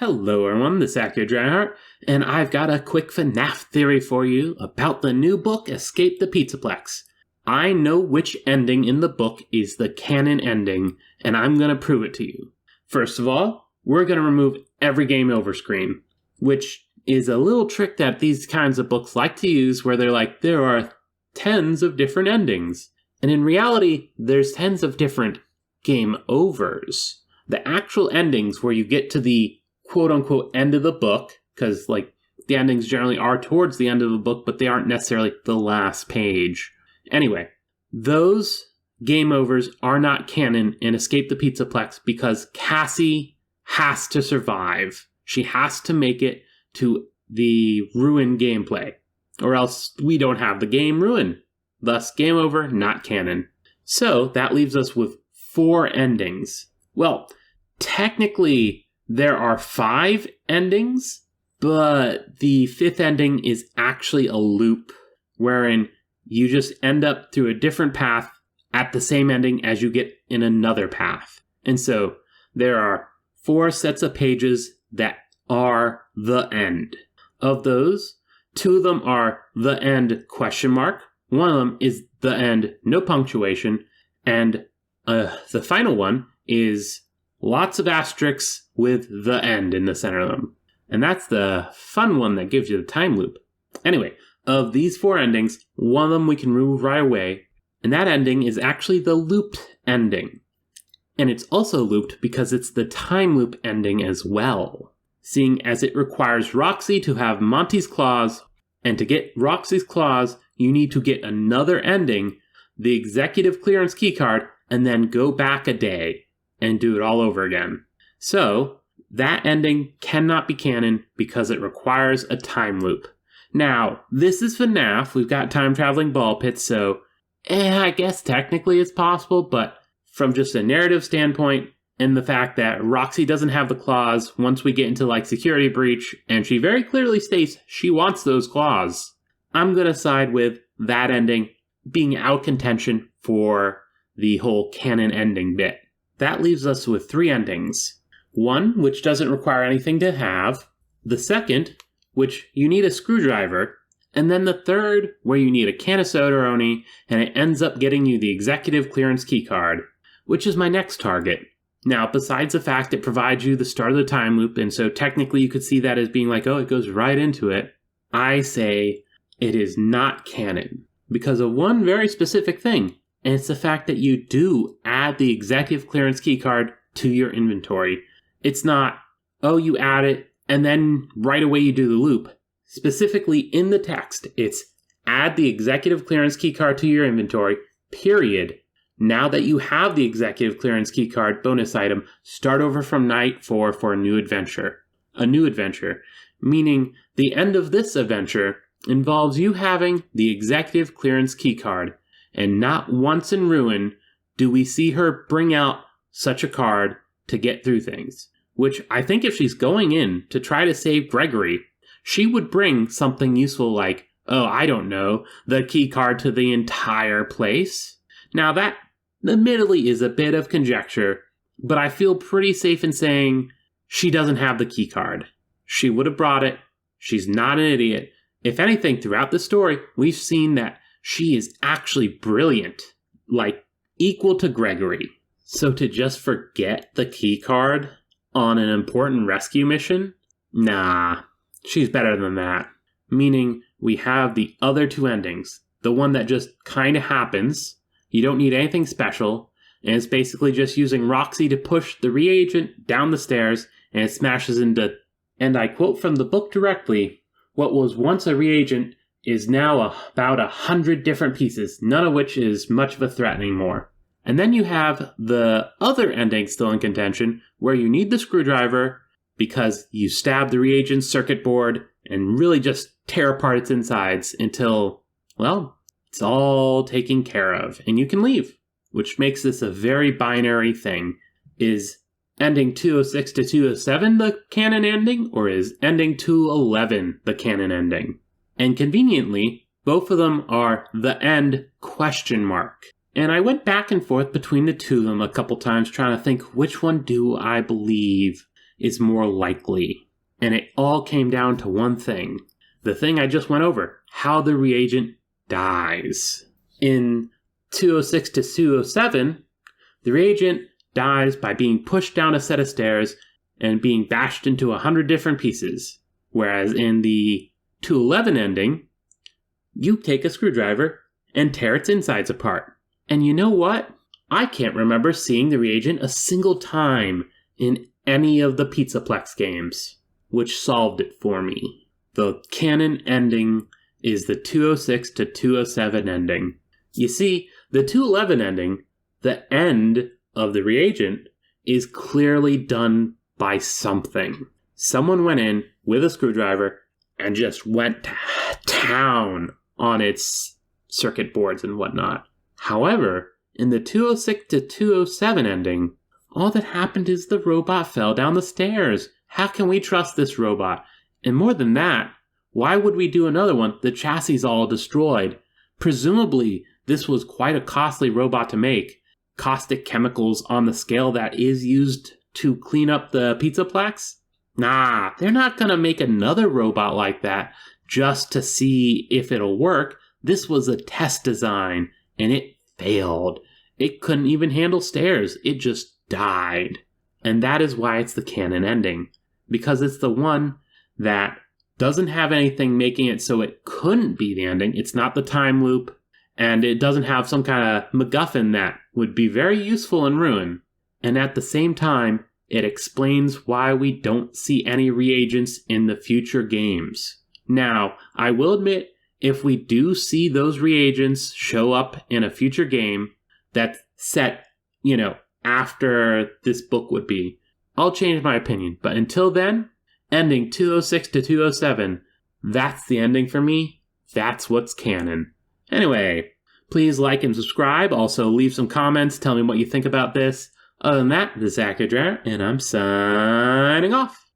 Hello everyone, this is Accio Dryheart, and I've got a quick FNAF theory for you about the new book, Escape the Pizzaplex. I know which ending in the book is the canon ending, and I'm going to prove it to you. First of all, we're going to remove every game over screen, which is a little trick that these kinds of books like to use where they're like, there are tens of different endings. And in reality, there's tens of different game overs. The actual endings where you get to the quote-unquote end of the book, because the endings generally are towards the end of the book, but they aren't necessarily the last page. Anyway, those game overs are not canon in Escape the Pizzaplex because Cassie has to survive. She has to make it to the Ruin gameplay, or else we don't have the game Ruin. Thus, game over, not canon. So, that leaves us with 4 endings. Well, technically, there are 5 endings, but the 5th ending is actually a loop, wherein you just end up through a different path at the same ending as you get in another path. And so, there are 4 sets of pages that are the end. Of those, 2 of them are the end question mark, one of them is the end no punctuation, and the final one is lots of asterisks with the end in the center of them. And that's the fun one that gives you the time loop. Anyway, of these 4 endings, one of them we can remove right away, and that ending is actually the looped ending. And it's also looped because it's the time loop ending as well, seeing as it requires Roxy to have Monty's claws, and to get Roxy's claws, you need to get another ending, the executive clearance keycard, and then go back a day and do it all over again. So, that ending cannot be canon because it requires a time loop. Now, this is FNAF, we've got time-traveling ball pits, so I guess technically it's possible, but from just a narrative standpoint, and the fact that Roxy doesn't have the claws once we get into security breach, and she very clearly states she wants those claws, I'm gonna side with that ending being out contention for the whole canon ending bit. That leaves us with 3 endings. One, which doesn't require anything to have. The second, which you need a screwdriver. And then the third, where you need a can of soda-roni, and it ends up getting you the executive clearance keycard, which is my next target. Now, besides the fact it provides you the start of the time loop, and so technically you could see that as being oh, it goes right into it, I say it is not canon because of one very specific thing. And it's the fact that you do add the executive clearance keycard to your inventory. It's not, oh, you add it, and then right away you do the loop. Specifically in the text, it's add the executive clearance keycard to your inventory, period. Now that you have the executive clearance keycard bonus item, start over from night 4 for a new adventure. A new adventure, meaning the end of this adventure involves you having the executive clearance keycard. And not once in Ruin do we see her bring out such a card to get through things. Which I think if she's going in to try to save Gregory, she would bring something useful like, oh, I don't know, the key card to the entire place. Now that admittedly is a bit of conjecture, but I feel pretty safe in saying she doesn't have the key card. She would have brought it. She's not an idiot. If anything, throughout the story, we've seen that she is actually brilliant, equal to Gregory. So to just forget the key card on an important rescue mission? Nah, she's better than that. Meaning, we have the other 2 endings. The one that just kinda happens, you don't need anything special, and it's basically just using Roxy to push the reagent down the stairs, and it smashes into, and I quote from the book directly, what was once a reagent is now about 100 different pieces, none of which is much of a threat anymore. And then you have the other ending still in contention, where you need the screwdriver because you stab the reagent circuit board and really just tear apart its insides until, well, it's all taken care of and you can leave. Which makes this a very binary thing. Is ending 206 to 207 the canon ending, or is ending 211 the canon ending? And conveniently, both of them are the end question mark. And I went back and forth between the 2 of them a couple times trying to think which one do I believe. is more likely. And it all came down to one thing. The thing I just went over, how the reagent dies. In 206 to 207, the reagent dies by being pushed down a set of stairs and being bashed into 100 different pieces. Whereas in the 211 ending, you take a screwdriver and tear its insides apart. And you know what? I can't remember seeing the reagent a single time in any of the Pizzaplex games, which solved it for me. The canon ending is the 206 to 207 ending. You see, the 211 ending, the end of the reagent, is clearly done by something. Someone went in with a screwdriver and just went to town on its circuit boards and whatnot. However, in the 206 to 207 ending, all that happened is the robot fell down the stairs. How can we trust this robot? And more than that, why would we do another one? The chassis is all destroyed. Presumably, this was quite a costly robot to make. Caustic chemicals on the scale that is used to clean up the Pizzaplex? Nah, they're not gonna make another robot like that just to see if it'll work. This was a test design, and it failed. It couldn't even handle stairs. It just died. And that is why it's the canon ending. Because it's the one that doesn't have anything making it so it couldn't be the ending. It's not the time loop, and it doesn't have some kind of MacGuffin that would be very useful in Ruin. And at the same time, it explains why we don't see any reagents in the future games. Now, I will admit, if we do see those reagents show up in a future game that's set, after this book would be, I'll change my opinion. But until then, ending 206 to 207, that's the ending for me. That's what's canon. Anyway, please like and subscribe. Also, leave some comments. Tell me what you think about this. Other than that, this is Accurate, and I'm signing off.